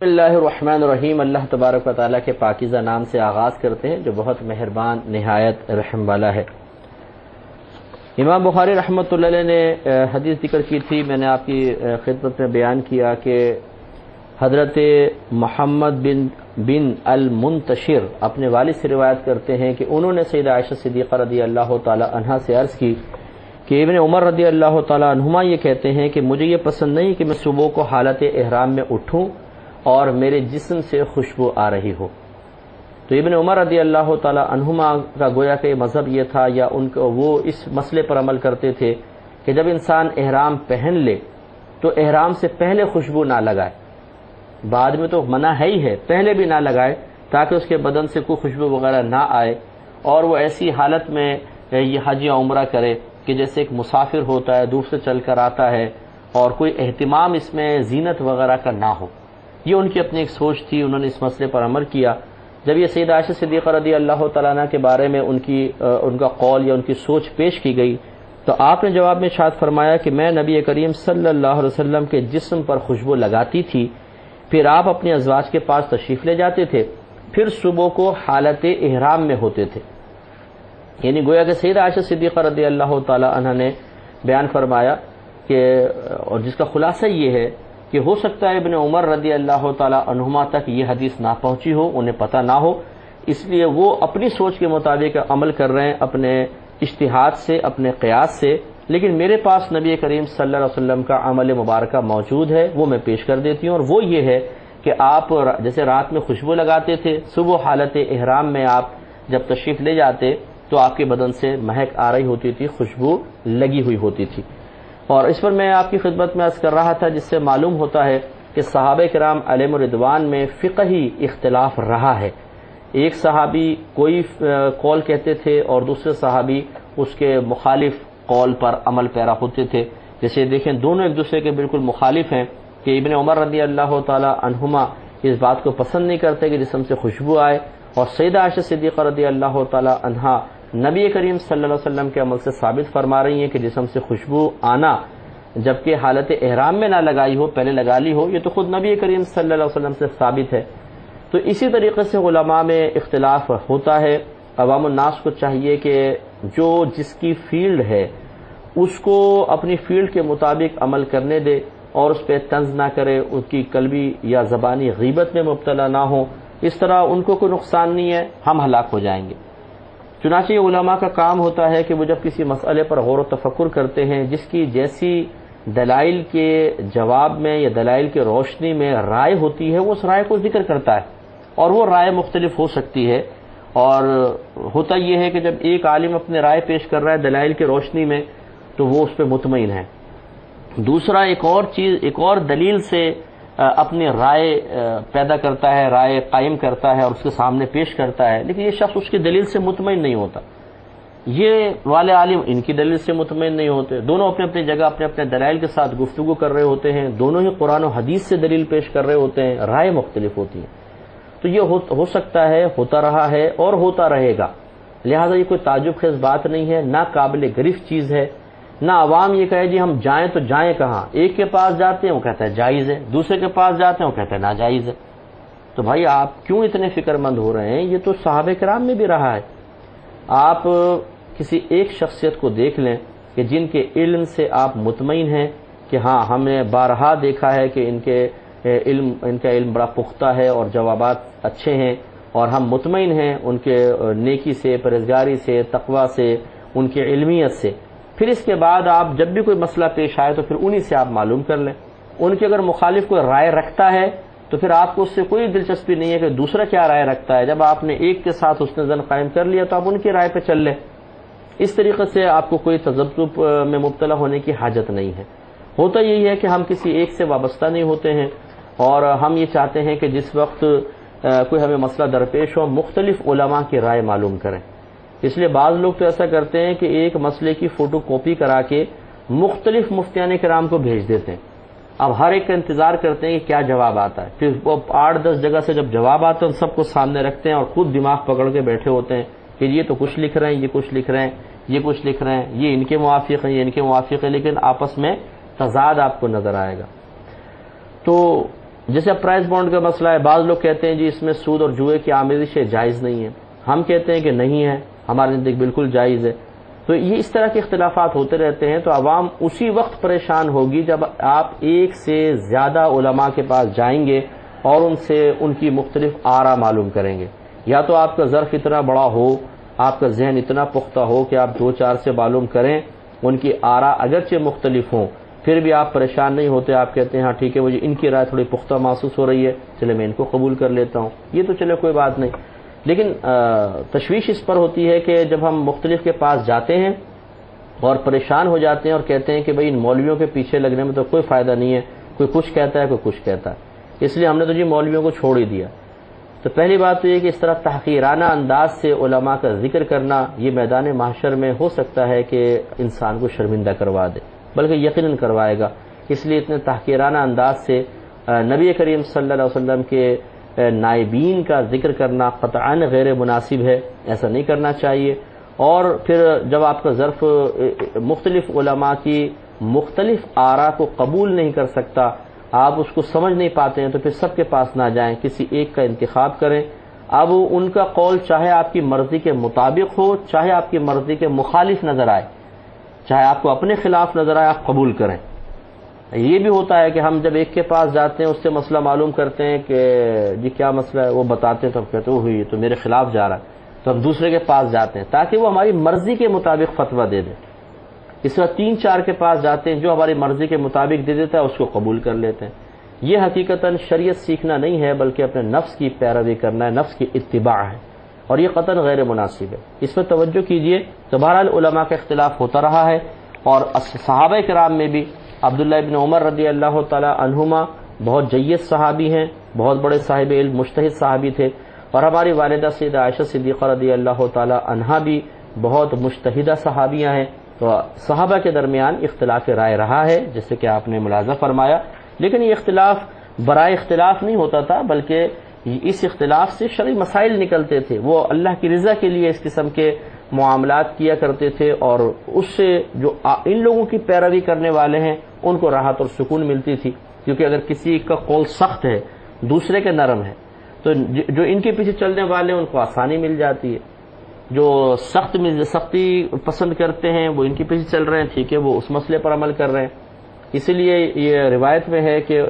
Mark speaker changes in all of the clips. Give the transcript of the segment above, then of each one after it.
Speaker 1: بسم اللہ الرحمن الرحیم۔ اللہ تبارک و تعالیٰ کے پاکیزہ نام سے آغاز کرتے ہیں جو بہت مہربان نہایت رحم والا ہے۔ امام بخاری رحمۃ اللہ علیہ نے حدیث ذکر کی تھی، میں نے آپ کی خدمت میں بیان کیا کہ حضرت محمد بن المنتشر اپنے والد سے روایت کرتے ہیں کہ انہوں نے سیدہ عائشہ صدیقہ رضی اللہ تعالی عنہا سے عرض کی کہ ابن عمر رضی اللہ تعالی عنہما یہ کہتے ہیں کہ مجھے یہ پسند نہیں کہ میں صبح کو حالت احرام میں اٹھوں اور میرے جسم سے خوشبو آ رہی ہو۔ تو ابن عمر رضی اللہ تعالی عنہما کا گویا کہ مذہب یہ تھا یا ان کو وہ اس مسئلے پر عمل کرتے تھے کہ جب انسان احرام پہن لے تو احرام سے پہلے خوشبو نہ لگائے، بعد میں تو منع ہے ہی ہے، پہلے بھی نہ لگائے تاکہ اس کے بدن سے کوئی خوشبو وغیرہ نہ آئے، اور وہ ایسی حالت میں یہ حج یا عمرہ کرے کہ جیسے ایک مسافر ہوتا ہے، دور سے چل کر آتا ہے اور کوئی اہتمام اس میں زینت وغیرہ کا نہ ہو۔ یہ ان کی اپنی ایک سوچ تھی، انہوں نے اس مسئلے پر عمل کیا۔ جب یہ سیدہ عائشہ صدیقہ رضی اللہ تعالیٰ عنہ کے بارے میں ان کا قول یا ان کی سوچ پیش کی گئی تو آپ نے جواب میں ارشاد فرمایا کہ میں نبی کریم صلی اللہ علیہ وسلم کے جسم پر خوشبو لگاتی تھی، پھر آپ اپنے ازواج کے پاس تشریف لے جاتے تھے، پھر صبح کو حالت احرام میں ہوتے تھے۔ یعنی گویا کہ سیدہ عائشہ صدیقہ رضی اللہ تعالیٰ عنہ نے بیان فرمایا کہ، اور جس کا خلاصہ یہ ہے کہ ہو سکتا ہے ابن عمر رضی اللہ تعالیٰ عنہما تک یہ حدیث نہ پہنچی ہو، انہیں پتہ نہ ہو، اس لیے وہ اپنی سوچ کے مطابق عمل کر رہے ہیں، اپنے اجتہاد سے، اپنے قیاس سے، لیکن میرے پاس نبی کریم صلی اللہ علیہ وسلم کا عمل مبارکہ موجود ہے، وہ میں پیش کر دیتی ہوں، اور وہ یہ ہے کہ آپ جیسے رات میں خوشبو لگاتے تھے، صبح حالت احرام میں آپ جب تشریف لے جاتے تو آپ کے بدن سے مہک آ رہی ہوتی تھی، خوشبو لگی ہوئی ہوتی تھی۔ اور اس پر میں آپ کی خدمت میں عرض کر رہا تھا جس سے معلوم ہوتا ہے کہ صحابہ کرام علیہم الرضوان میں فقہی اختلاف رہا ہے۔ ایک صحابی کوئی قول کہتے تھے اور دوسرے صحابی اس کے مخالف قول پر عمل پیرا ہوتے تھے۔ جیسے دیکھیں دونوں ایک دوسرے کے بالکل مخالف ہیں کہ ابن عمر رضی اللہ تعالی عنہما اس بات کو پسند نہیں کرتے کہ جسم سے خوشبو آئے، اور سیدہ عائشہ صدیقہ رضی اللہ تعالی عنہا نبی کریم صلی اللہ علیہ وسلم کے عمل سے ثابت فرما رہی ہیں کہ جسم سے خوشبو آنا جبکہ حالت احرام میں نہ لگائی ہو، پہلے لگا لی ہو، یہ تو خود نبی کریم صلی اللہ علیہ وسلم سے ثابت ہے۔ تو اسی طریقے سے علماء میں اختلاف ہوتا ہے۔ عوام الناس کو چاہیے کہ جو جس کی فیلڈ ہے اس کو اپنی فیلڈ کے مطابق عمل کرنے دے اور اس پہ طنز نہ کرے، اس کی قلبی یا زبانی غیبت میں مبتلا نہ ہو، اس طرح ان کو کوئی نقصان نہیں ہے، ہم ہلاک ہو جائیں گے۔ چنانچہ علماء کا کام ہوتا ہے کہ وہ جب کسی مسئلے پر غور و تفکر کرتے ہیں، جس کی جیسی دلائل کے جواب میں یا دلائل کی روشنی میں رائے ہوتی ہے، وہ اس رائے کو ذکر کرتا ہے، اور وہ رائے مختلف ہو سکتی ہے، اور ہوتا یہ ہے کہ جب ایک عالم اپنے رائے پیش کر رہا ہے دلائل کی روشنی میں تو وہ اس پہ مطمئن ہے، دوسرا ایک اور دلیل سے اپنی رائے پیدا کرتا ہے، رائے قائم کرتا ہے اور اس کے سامنے پیش کرتا ہے، لیکن یہ شخص اس کی دلیل سے مطمئن نہیں ہوتا۔ یہ والے عالم ان کی دلیل سے مطمئن نہیں ہوتے، دونوں اپنے اپنی جگہ اپنے اپنے دلائل کے ساتھ گفتگو کر رہے ہوتے ہیں، دونوں ہی قرآن و حدیث سے دلیل پیش کر رہے ہوتے ہیں، رائے مختلف ہوتی ہیں۔ تو یہ ہو سکتا ہے، ہوتا رہا ہے اور ہوتا رہے گا، لہذا یہ کوئی تعجب خیز بات نہیں ہے، نہ قابل گرفت چیز ہے، نہ عوام یہ کہے جی ہم جائیں تو جائیں کہاں، ایک کے پاس جاتے ہیں وہ کہتا ہے جائز ہے، دوسرے کے پاس جاتے ہیں وہ کہتا ہے ناجائز ہے۔ تو بھائی آپ کیوں اتنے فکر مند ہو رہے ہیں؟ یہ تو صحابہ کرام میں بھی رہا ہے۔ آپ کسی ایک شخصیت کو دیکھ لیں کہ جن کے علم سے آپ مطمئن ہیں کہ ہاں ہم نے بارہا دیکھا ہے کہ ان کا علم بڑا پختہ ہے اور جوابات اچھے ہیں، اور ہم مطمئن ہیں ان کے نیکی سے، پرہیزگاری سے، تقوی سے، ان کی علمیت سے، پھر اس کے بعد آپ جب بھی کوئی مسئلہ پیش آئے تو پھر انہی سے آپ معلوم کر لیں۔ ان کے اگر مخالف کوئی رائے رکھتا ہے تو پھر آپ کو اس سے کوئی دلچسپی نہیں ہے کہ دوسرا کیا رائے رکھتا ہے، جب آپ نے ایک کے ساتھ حسن ظن قائم کر لیا تو آپ ان کی رائے پہ چل لیں۔ اس طریقے سے آپ کو کوئی تذبذب میں مبتلا ہونے کی حاجت نہیں ہے۔ ہوتا یہی ہے کہ ہم کسی ایک سے وابستہ نہیں ہوتے ہیں، اور ہم یہ چاہتے ہیں کہ جس وقت کوئی ہمیں مسئلہ درپیش ہو مختلف علماء کی رائے معلوم کریں۔ اس لیے بعض لوگ تو ایسا کرتے ہیں کہ ایک مسئلے کی فوٹو کاپی کرا کے مختلف مفتیان کرام کو بھیج دیتے ہیں، اب ہر ایک کا انتظار کرتے ہیں کہ کیا جواب آتا ہے، پھر وہ 8-10 جگہ سے جب جواب آتا ہے ان سب کو سامنے رکھتے ہیں اور خود دماغ پکڑ کے بیٹھے ہوتے ہیں کہ یہ تو کچھ لکھ رہے ہیں، یہ کچھ لکھ رہے ہیں، یہ کچھ لکھ رہے ہیں، یہ ان کے موافق ہیں، یہ ان کے موافق ہیں، لیکن آپس میں تضاد آپ کو نظر آئے گا۔ تو جیسے اب پرائز بانڈ کا مسئلہ ہے، بعض لوگ کہتے ہیں جی اس میں سود اور جوئے کی آمیزش جائز نہیں ہے، ہم کہتے ہیں کہ نہیں ہے، ہمارے نزدیک بالکل جائز ہے۔ تو یہ اس طرح کے اختلافات ہوتے رہتے ہیں، تو عوام اسی وقت پریشان ہوگی جب آپ ایک سے زیادہ علماء کے پاس جائیں گے اور ان سے ان کی مختلف آراء معلوم کریں گے۔ یا تو آپ کا ظرف اتنا بڑا ہو، آپ کا ذہن اتنا پختہ ہو کہ آپ 2-4 سے معلوم کریں، ان کی آراء اگرچہ مختلف ہوں پھر بھی آپ پریشان نہیں ہوتے، آپ کہتے ہیں ہاں ٹھیک ہے، مجھے ان کی رائے تھوڑی پختہ محسوس ہو رہی ہے، چلے میں ان کو قبول کر لیتا ہوں، یہ تو چلے کوئی بات نہیں۔ لیکن تشویش اس پر ہوتی ہے کہ جب ہم مختلف کے پاس جاتے ہیں اور پریشان ہو جاتے ہیں اور کہتے ہیں کہ بھئی ان مولویوں کے پیچھے لگنے میں تو کوئی فائدہ نہیں ہے، کوئی کچھ کہتا ہے کوئی کچھ کہتا ہے، اس لیے ہم نے تو جی مولویوں کو چھوڑ ہی دیا۔ تو پہلی بات تو یہ کہ اس طرح تحقیرانہ انداز سے علماء کا ذکر کرنا یہ میدان محشر میں ہو سکتا ہے کہ انسان کو شرمندہ کروا دے، بلکہ یقیناً کروائے گا۔ اس لیے اتنے تحقیرانہ انداز سے نبی کریم صلی اللہ علیہ وسلم کے نائبین کا ذکر کرنا قطعاً غیر مناسب ہے، ایسا نہیں کرنا چاہیے۔ اور پھر جب آپ کا ظرف مختلف علماء کی مختلف آراء کو قبول نہیں کر سکتا، آپ اس کو سمجھ نہیں پاتے ہیں، تو پھر سب کے پاس نہ جائیں، کسی ایک کا انتخاب کریں۔ اب ان کا قول چاہے آپ کی مرضی کے مطابق ہو، چاہے آپ کی مرضی کے مخالف نظر آئے، چاہے آپ کو اپنے خلاف نظر آئے، آپ قبول کریں۔ یہ بھی ہوتا ہے کہ ہم جب ایک کے پاس جاتے ہیں، اس سے مسئلہ معلوم کرتے ہیں کہ جی کیا مسئلہ ہے، وہ بتاتے ہیں تو ہم کہتے ہیں ہوئی تو میرے خلاف جا رہا ہے، تو ہم دوسرے کے پاس جاتے ہیں تاکہ وہ ہماری مرضی کے مطابق فتویٰ دے دے۔ اس وقت 3-4 کے پاس جاتے ہیں، جو ہماری مرضی کے مطابق دے دیتا ہے اس کو قبول کر لیتے ہیں۔ یہ حقیقتاً شریعت سیکھنا نہیں ہے، بلکہ اپنے نفس کی پیروی کرنا ہے، نفس کی اتباع ہے، اور یہ قطعاً غیر مناسب ہے، اس پر توجہ کیجئے۔ تو بہرحال علماء کا اختلاف ہوتا رہا ہے، اور صحابہ کرام میں بھی عبداللہ ابن عمر رضی اللہ تعالی عنہما بہت جید صحابی ہیں، بہت بڑے صاحب علم مجتہد صحابی تھے، اور ہماری والدہ سیدہ عائشہ صدیقہ رضی اللہ تعالی عنہا بھی بہت مجتہدہ صحابیاں ہیں۔ تو صحابہ کے درمیان اختلاف رائے رہا ہے، جیسے کہ آپ نے ملاحظہ فرمایا، لیکن یہ اختلاف برائے اختلاف نہیں ہوتا تھا، بلکہ اس اختلاف سے شرعی مسائل نکلتے تھے، وہ اللہ کی رضا کے لیے اس قسم کے معاملات کیا کرتے تھے، اور اس سے جو ان لوگوں کی پیروی کرنے والے ہیں ان کو راحت اور سکون ملتی تھی، کیونکہ اگر کسی کا قول سخت ہے دوسرے کے نرم ہے تو جو ان کے پیچھے چلنے والے ہیں ان کو آسانی مل جاتی ہے، جو سختی پسند کرتے ہیں وہ ان کے پیچھے چل رہے ہیں، ٹھیک ہے، وہ اس مسئلے پر عمل کر رہے ہیں۔ اسی لیے یہ روایت میں ہے کہ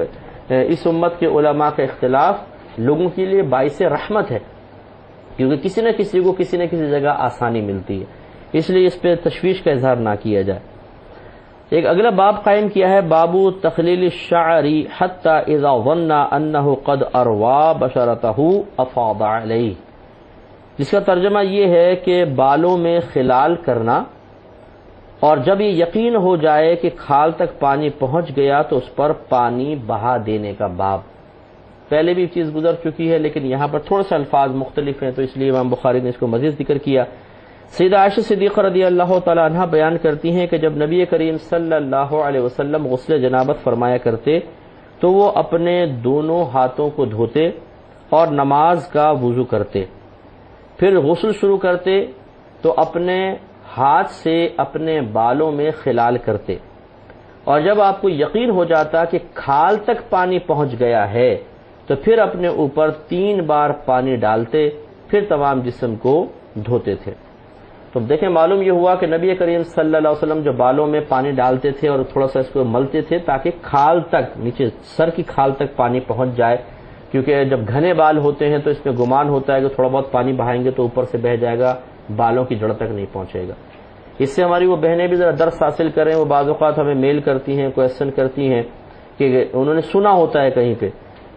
Speaker 1: اس امت کے علماء کا اختلاف لوگوں کے لیے باعث رحمت ہے، کیونکہ کسی نہ کسی کو کسی نہ کسی جگہ آسانی ملتی ہے، اس لیے اس پہ تشویش کا اظہار نہ کیا جائے۔ ایک اگلا باب قائم کیا ہے، باب تخلیل الشعر حتی اذا ظن انہ قد اروا بشرتہ افاض علیہ، جس کا ترجمہ یہ ہے کہ بالوں میں خلال کرنا، اور جب یہ یقین ہو جائے کہ کھال تک پانی پہنچ گیا تو اس پر پانی بہا دینے کا باب۔ پہلے بھی چیز گزر چکی ہے، لیکن یہاں پر تھوڑے سے الفاظ مختلف ہیں، تو اس لیے امام بخاری نے اس کو مزید ذکر کیا۔ سیدہ عائشہ صدیقہ رضی اللہ تعالی عنہا بیان کرتی ہیں کہ جب نبی کریم صلی اللہ علیہ وسلم غسل جنابت فرمایا کرتے تو وہ اپنے دونوں ہاتھوں کو دھوتے اور نماز کا وضو کرتے، پھر غسل شروع کرتے تو اپنے ہاتھ سے اپنے بالوں میں خلال کرتے، اور جب آپ کو یقین ہو جاتا کہ کھال تک پانی پہنچ گیا ہے تو پھر اپنے اوپر 3 بار پانی ڈالتے، پھر تمام جسم کو دھوتے تھے۔ تو دیکھیں معلوم یہ ہوا کہ نبی کریم صلی اللہ علیہ وسلم جو بالوں میں پانی ڈالتے تھے اور تھوڑا سا اس کو ملتے تھے تاکہ کھال تک، نیچے سر کی کھال تک پانی پہنچ جائے، کیونکہ جب گھنے بال ہوتے ہیں تو اس میں گمان ہوتا ہے کہ تھوڑا بہت پانی بہائیں گے تو اوپر سے بہہ جائے گا، بالوں کی جڑ تک نہیں پہنچے گا۔ اس سے ہماری وہ بہنیں بھی ذرا درس حاصل کریں، وہ بعض اوقات ہمیں میل کرتی ہیں، کویسچن کرتی ہیں کہ انہوں نے سنا ہوتا ہے کہیں پہ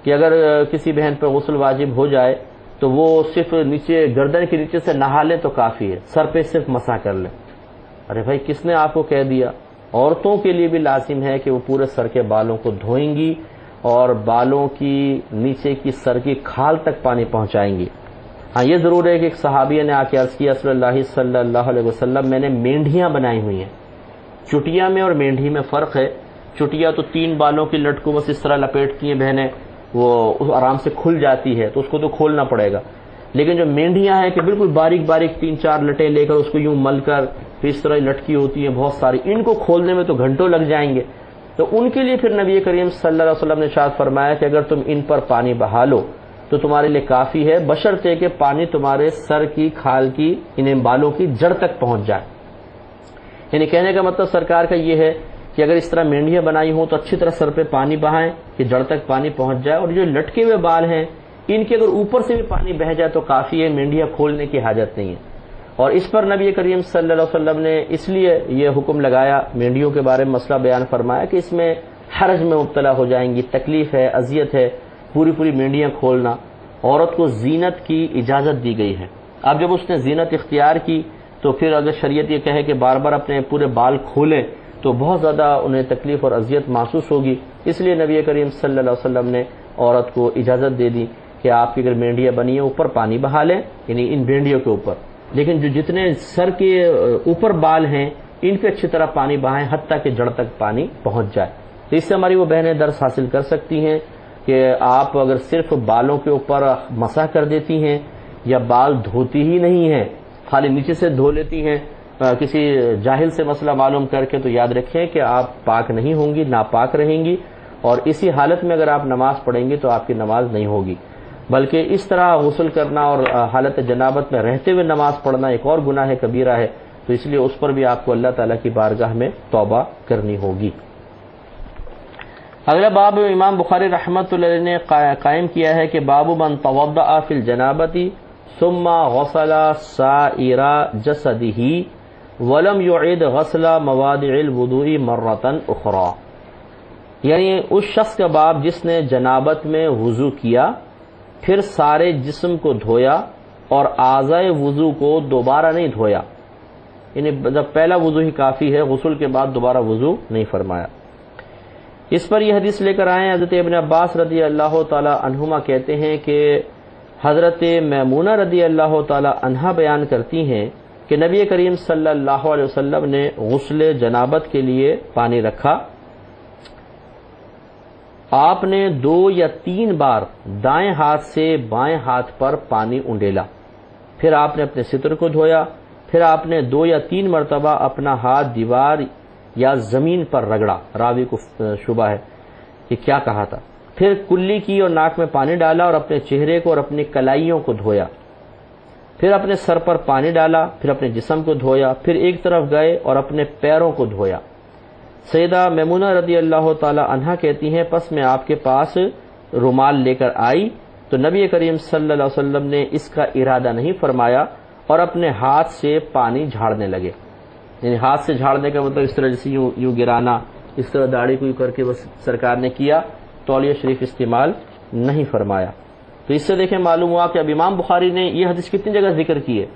Speaker 1: کہ اگر کسی بہن پہ غسل واجب ہو جائے تو وہ صرف نیچے گردن کے نیچے سے نہا لے تو کافی ہے، سر پہ صرف مسح کر لے۔ ارے بھائی کس نے آپ کو کہہ دیا؟ عورتوں کے لیے بھی لازم ہے کہ وہ پورے سر کے بالوں کو دھوئیں گی اور بالوں کی نیچے کی سر کی کھال تک پانی پہنچائیں گی۔ ہاں یہ ضرور ہے کہ ایک صحابیہ نے آ کے عرض کیا رسول اللہ صلی اللہ علیہ وسلم میں نے مینڈیاں بنائی ہوئی ہیں۔ چٹیا میں اور مینڈی میں فرق ہے، چٹیا تو 3 بالوں کی لٹ کو بس اس طرح لپیٹتی ہیں بہنیں، وہ آرام سے کھل جاتی ہے تو اس کو تو کھولنا پڑے گا، لیکن جو مینڈیاں ہیں کہ بالکل باریک باریک 3-4 لٹیں لے کر اس کو یوں مل کر پھر اس طرح لٹکی ہوتی ہیں بہت ساری، ان کو کھولنے میں تو گھنٹوں لگ جائیں گے۔ تو ان کے لیے پھر نبی کریم صلی اللہ علیہ وسلم نے ارشاد فرمایا کہ اگر تم ان پر پانی بہا لو تو تمہارے لیے کافی ہے، بشرطے کہ پانی تمہارے سر کی، کھال کی، ان بالوں کی جڑ تک پہنچ جائے۔ یعنی کہنے کا مطلب سرکار کا یہ ہے کہ اگر اس طرح مینڈیاں بنائی ہوں تو اچھی طرح سر پہ پانی بہائیں کہ جڑ تک پانی پہنچ جائے، اور جو لٹکے ہوئے بال ہیں ان کے اگر اوپر سے بھی پانی بہہ جائے تو کافی ہے، مینڈیاں کھولنے کی حاجت نہیں ہے۔ اور اس پر نبی کریم صلی اللہ علیہ وسلم نے اس لیے یہ حکم لگایا، مینڈیوں کے بارے میں مسئلہ بیان فرمایا کہ اس میں حرج میں مبتلا ہو جائیں گی، تکلیف ہے، اذیت ہے پوری مینڈیاں کھولنا۔ عورت کو زینت کی اجازت دی گئی ہے۔ اب جب اس نے زینت اختیار کی تو پھر اگر شریعت یہ کہے کہ بار بار اپنے پورے بال کھولیں تو بہت زیادہ انہیں تکلیف اور اذیت محسوس ہوگی، اس لیے نبی کریم صلی اللہ علیہ وسلم نے عورت کو اجازت دے دی کہ آپ کی اگر مینڈیاں بنی ہیں اوپر پانی بہا لیں، یعنی ان مینڈیوں کے اوپر، لیکن جو جتنے سر کے اوپر بال ہیں ان پہ اچھی طرح پانی بہائیں حتیٰ کہ جڑ تک پانی پہنچ جائے۔ تو اس سے ہماری وہ بہنیں درس حاصل کر سکتی ہیں کہ آپ اگر صرف بالوں کے اوپر مسح کر دیتی ہیں یا بال دھوتی ہی نہیں ہیں، خالی نیچے سے دھو لیتی ہیں کسی جاہل سے مسئلہ معلوم کر کے، تو یاد رکھیں کہ آپ پاک نہیں ہوں گی، ناپاک رہیں گی، اور اسی حالت میں اگر آپ نماز پڑھیں گی تو آپ کی نماز نہیں ہوگی، بلکہ اس طرح غسل کرنا اور حالت جنابت میں رہتے ہوئے نماز پڑھنا ایک اور گناہ کبیرہ ہے، تو اس لیے اس پر بھی آپ کو اللہ تعالیٰ کی بارگاہ میں توبہ کرنی ہوگی۔ اگلا باب امام بخاری رحمۃ اللہ علیہ نے قائم کیا ہے کہ باب من توضأ فی الجنابۃ ثم غسل سائر جسدہ ولم يعد غسل مواضع الوضوء مرۃ اخرى، یعنی اس شخص کا باب جس نے جنابت میں وضو کیا پھر سارے جسم کو دھویا اور اعضائے وضو کو دوبارہ نہیں دھویا، یعنی جب پہلا وضو ہی کافی ہے، غسل کے بعد دوبارہ وضو نہیں فرمایا۔ اس پر یہ حدیث لے کر آئے حضرت ابن عباس رضی اللہ تعالی عنہما کہتے ہیں کہ حضرت میمونہ رضی اللہ تعالی عنہا بیان کرتی ہیں کہ نبی کریم صلی اللہ علیہ وسلم نے غسل جنابت کے لیے پانی رکھا، آپ نے 2 یا 3 بار دائیں ہاتھ سے بائیں ہاتھ پر پانی انڈیلا، پھر آپ نے اپنے ستر کو دھویا، پھر آپ نے 2 یا 3 مرتبہ اپنا ہاتھ دیوار یا زمین پر رگڑا، راوی کو شبہ ہے کہ کیا کہا تھا، پھر کلی کی اور ناک میں پانی ڈالا اور اپنے چہرے کو اور اپنی کلائیوں کو دھویا، پھر اپنے سر پر پانی ڈالا، پھر اپنے جسم کو دھویا، پھر ایک طرف گئے اور اپنے پیروں کو دھویا۔ سیدہ میمونہ رضی اللہ تعالی عنہا کہتی ہیں پس میں آپ کے پاس رومال لے کر آئی تو نبی کریم صلی اللہ علیہ وسلم نے اس کا ارادہ نہیں فرمایا اور اپنے ہاتھ سے پانی جھاڑنے لگے، یعنی ہاتھ سے جھاڑنے کا مطلب اس طرح جیسے یوں گرانا، اس طرح داڑھی کو کر کے بس سرکار نے کیا، تولیہ شریف استعمال نہیں فرمایا۔ تو اس سے دیکھیں معلوم ہوا کہ اب امام بخاری نے یہ حدیث کتنی جگہ ذکر کی ہے،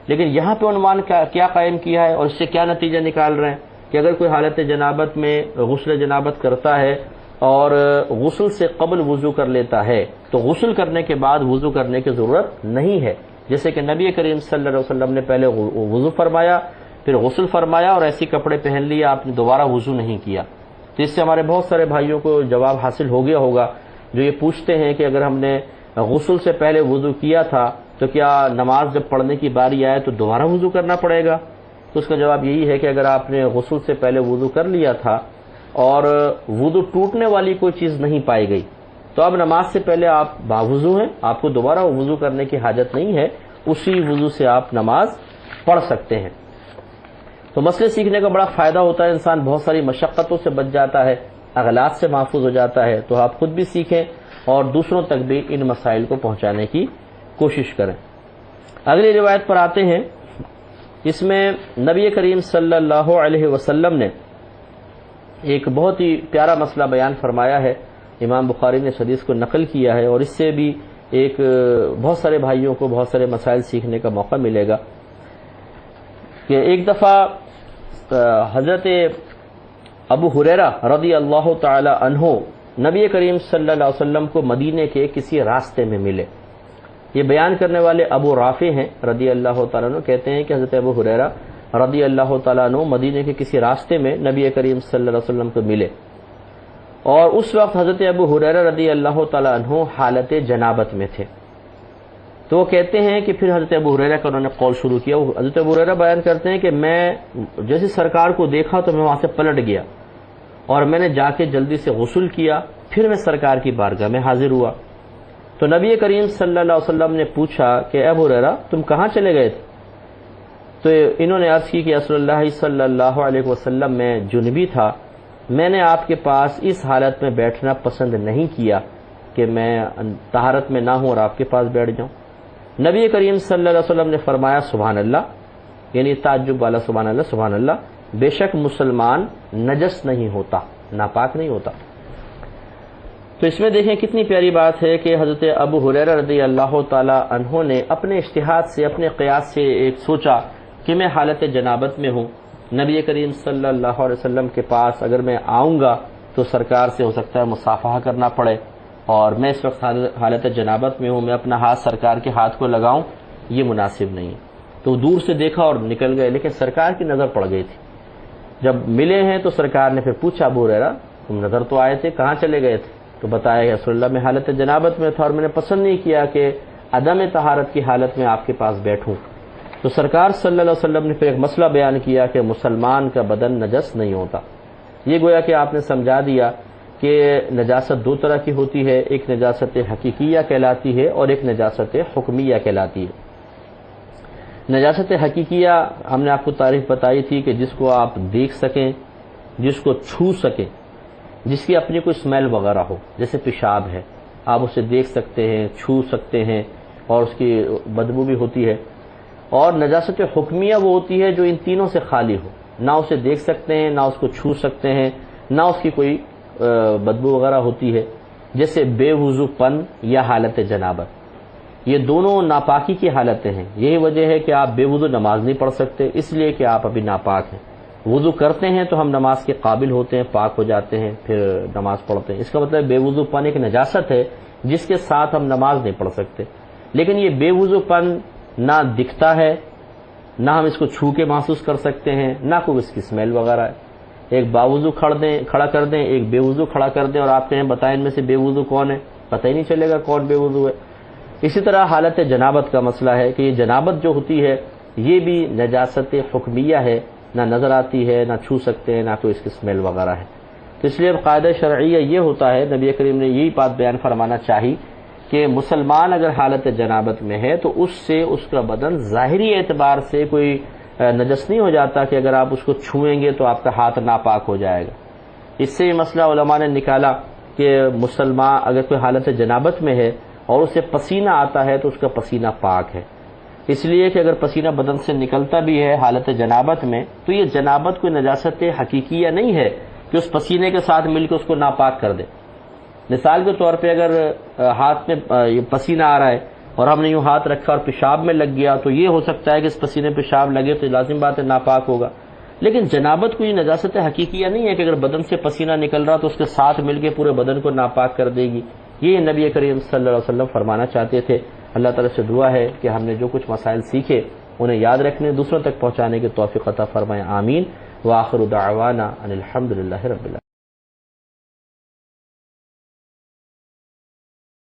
Speaker 1: لیکن یہاں پہ عنوان کیا قائم کیا ہے اور اس سے کیا نتیجہ نکال رہے ہیں کہ اگر کوئی حالت جنابت میں غسل جنابت کرتا ہے اور غسل سے قبل وضو کر لیتا ہے تو غسل کرنے کے بعد وضو کرنے کی ضرورت نہیں ہے، جیسے کہ نبی کریم صلی اللہ علیہ وسلم نے پہلے وضو فرمایا پھر غسل فرمایا اور ایسی کپڑے پہن لیے، آپ نے دوبارہ وضو نہیں کیا۔ تو اس سے ہمارے بہت سارے بھائیوں کو جواب حاصل ہو گیا ہوگا جو یہ پوچھتے ہیں کہ اگر ہم نے غسل سے پہلے وضو کیا تھا تو کیا نماز جب پڑھنے کی باری آئے تو دوبارہ وضو کرنا پڑے گا؟ تو اس کا جواب یہی ہے کہ اگر آپ نے غسل سے پہلے وضو کر لیا تھا اور وضو ٹوٹنے والی کوئی چیز نہیں پائی گئی تو اب نماز سے پہلے آپ باوضو ہیں، آپ کو دوبارہ وضو کرنے کی حاجت نہیں ہے، اسی وضو سے آپ نماز پڑھ سکتے ہیں۔ تو مسئلے سیکھنے کا بڑا فائدہ ہوتا ہے، انسان بہت ساری مشقتوں سے بچ جاتا ہے، اغلاط سے محفوظ ہو جاتا ہے، تو آپ خود بھی سیکھیں اور دوسروں تک بھی ان مسائل کو پہنچانے کی کوشش کریں۔ اگلی روایت پر آتے ہیں، اس میں نبی کریم صلی اللہ علیہ وسلم نے ایک بہت ہی پیارا مسئلہ بیان فرمایا ہے، امام بخاری نے اس حدیث کو نقل کیا ہے اور اس سے بھی ایک بہت سارے بھائیوں کو بہت سارے مسائل سیکھنے کا موقع ملے گا کہ ایک دفعہ حضرت ابو ہریرہ رضی اللہ تعالی عنہ نبی کریم صلی اللہ علیہ وسلم کو مدینے کے کسی راستے میں ملے۔ یہ بیان کرنے والے ابو رافع ہیں رضی اللہ تعالیٰ عنہ، کہتے ہیں کہ حضرت ابو ہریرہ رضی اللہ تعالیٰ عنہ مدینے کے کسی راستے میں نبی کریم صلی اللہ علیہ وسلم کو ملے اور اس وقت حضرت ابو ہریرہ رضی اللہ تعالیٰ عنہ حالت جنابت میں تھے۔ تو وہ کہتے ہیں کہ پھر حضرت ابو ہریرہ کا انہوں نے قول شروع کیا۔ حضرت ابو ہریرہ بیان کرتے ہیں کہ میں جیسے سرکار کو دیکھا تو میں وہاں سے پلٹ گیا اور میں نے جا کے جلدی سے غسل کیا، پھر میں سرکار کی بارگاہ میں حاضر ہوا۔ تو نبی کریم صلی اللہ علیہ وسلم نے پوچھا کہ ابو ہریرہ تم کہاں چلے گئے تھے؟ تو انہوں نے عرض کی کہ رسول اللہ صلی اللہ علیہ وسلم میں جنبی تھا، میں نے آپ کے پاس اس حالت میں بیٹھنا پسند نہیں کیا کہ میں طہارت میں نہ ہوں اور آپ کے پاس بیٹھ جاؤں۔ نبی کریم صلی اللہ علیہ وسلم نے فرمایا سبحان اللہ، یعنی تعجب والا سبحان اللہ سبحان اللہ، بے شک مسلمان نجس نہیں ہوتا، ناپاک نہیں ہوتا۔ تو اس میں دیکھیں کتنی پیاری بات ہے کہ حضرت ابو ہریرہ رضی اللہ تعالی عنہ نے اپنے اجتہاد سے، اپنے قیاس سے ایک سوچا کہ میں حالت جنابت میں ہوں، نبی کریم صلی اللہ علیہ وسلم کے پاس اگر میں آؤں گا تو سرکار سے ہو سکتا ہے مصافحہ کرنا پڑے، اور میں اس وقت حالت جنابت میں ہوں، میں اپنا ہاتھ سرکار کے ہاتھ کو لگاؤں، یہ مناسب نہیں۔ تو دور سے دیکھا اور نکل گئے، لیکن سرکار کی نظر پڑ گئی تھی۔ جب ملے ہیں تو سرکار نے پھر پوچھا ابو ہریرہ تم نظر تو آئے تھے، کہاں چلے گئے تھے؟ تو بتایا کہ رسول اللہ میں حالت جنابت میں تھا اور میں نے پسند نہیں کیا کہ عدم طہارت کی حالت میں آپ کے پاس بیٹھوں۔ تو سرکار صلی اللہ علیہ وسلم نے پھر ایک مسئلہ بیان کیا کہ مسلمان کا بدن نجس نہیں ہوتا۔ یہ گویا کہ آپ نے سمجھا دیا کہ نجاست دو طرح کی ہوتی ہے، ایک نجاست حقیقیہ کہلاتی ہے اور ایک نجاست حکمیہ کہلاتی ہے۔ نجاست حقیقیہ ہم نے آپ کو تعریف بتائی تھی کہ جس کو آپ دیکھ سکیں، جس کو چھو سکیں، جس کی اپنی کوئی اسمیل وغیرہ ہو، جیسے پیشاب ہے، آپ اسے دیکھ سکتے ہیں، چھو سکتے ہیں اور اس کی بدبو بھی ہوتی ہے۔ اور نجاست حکمیہ وہ ہوتی ہے جو ان تینوں سے خالی ہو، نہ اسے دیکھ سکتے ہیں، نہ اس کو چھو سکتے ہیں، نہ اس کی کوئی بدبو وغیرہ ہوتی ہے، جیسے بے وضو پن یا حالت جنابت۔ یہ دونوں ناپاکی کی حالتیں ہیں۔ یہی وجہ ہے کہ آپ بے وضو نماز نہیں پڑھ سکتے، اس لیے کہ آپ ابھی ناپاک ہیں۔ وضو کرتے ہیں تو ہم نماز کے قابل ہوتے ہیں، پاک ہو جاتے ہیں، پھر نماز پڑھتے ہیں۔ اس کا مطلب بے وضو پن ایک نجاست ہے جس کے ساتھ ہم نماز نہیں پڑھ سکتے۔ لیکن یہ بے وضو پن نہ دکھتا ہے، نہ ہم اس کو چھو کے محسوس کر سکتے ہیں، نہ کوئی اس کی اسمیل وغیرہ ہے۔ ایک باوضو کھڑا کر دیں، ایک بے وضو کھڑا کر دیں اور آپ کہیں بتائیں ان میں سے بے وضو کون ہے، پتہ ہی نہیں چلے گا کون بے وضو ہے۔ اسی طرح حالت جنابت کا مسئلہ ہے کہ یہ جنابت جو ہوتی ہے یہ بھی نجاست حکمیہ ہے، نہ نظر آتی ہے، نہ چھو سکتے ہیں، نہ کوئی اس کی اسمیل وغیرہ ہے۔ تو اس لیے قاعدہ شرعیہ یہ ہوتا ہے، نبی کریم نے یہی بات بیان فرمانا چاہی کہ مسلمان اگر حالت جنابت میں ہے تو اس سے اس کا بدن ظاہری اعتبار سے کوئی نجس نہیں ہو جاتا کہ اگر آپ اس کو چھوئیں گے تو آپ کا ہاتھ ناپاک ہو جائے گا۔ اس سے یہ مسئلہ علماء نے نکالا کہ مسلمان اگر کوئی حالت جنابت میں ہے اور اسے پسینہ آتا ہے تو اس کا پسینہ پاک ہے، اس لیے کہ اگر پسینہ بدن سے نکلتا بھی ہے حالت جنابت میں تو یہ جنابت کوئی نجاست حقیقیہ نہیں ہے کہ اس پسینے کے ساتھ مل کے اس کو ناپاک کر دے۔ مثال کے طور پہ اگر ہاتھ میں یہ پسینہ آ رہا ہے اور ہم نے یوں ہاتھ رکھا اور پیشاب میں لگ گیا تو یہ ہو سکتا ہے کہ اس پسینے پیشاب لگے تو لازم بات ہے ناپاک ہوگا۔ لیکن جنابت کوئی نجاست حقیقیہ نہیں ہے کہ اگر بدن سے پسینہ نکل رہا تو اس کے ساتھ مل کے پورے بدن کو ناپاک کر دے گی۔ یہ نبی کریم صلی اللہ علیہ وسلم فرمانا چاہتے تھے۔ اللہ تعالیٰ سے دعا ہے کہ ہم نے جو کچھ مسائل سیکھے انہیں یاد رکھنے، دوسروں تک پہنچانے کی توفیق عطا فرمائے، آمین۔ وآخر دعوانا ان الحمد للہ رب العالمین۔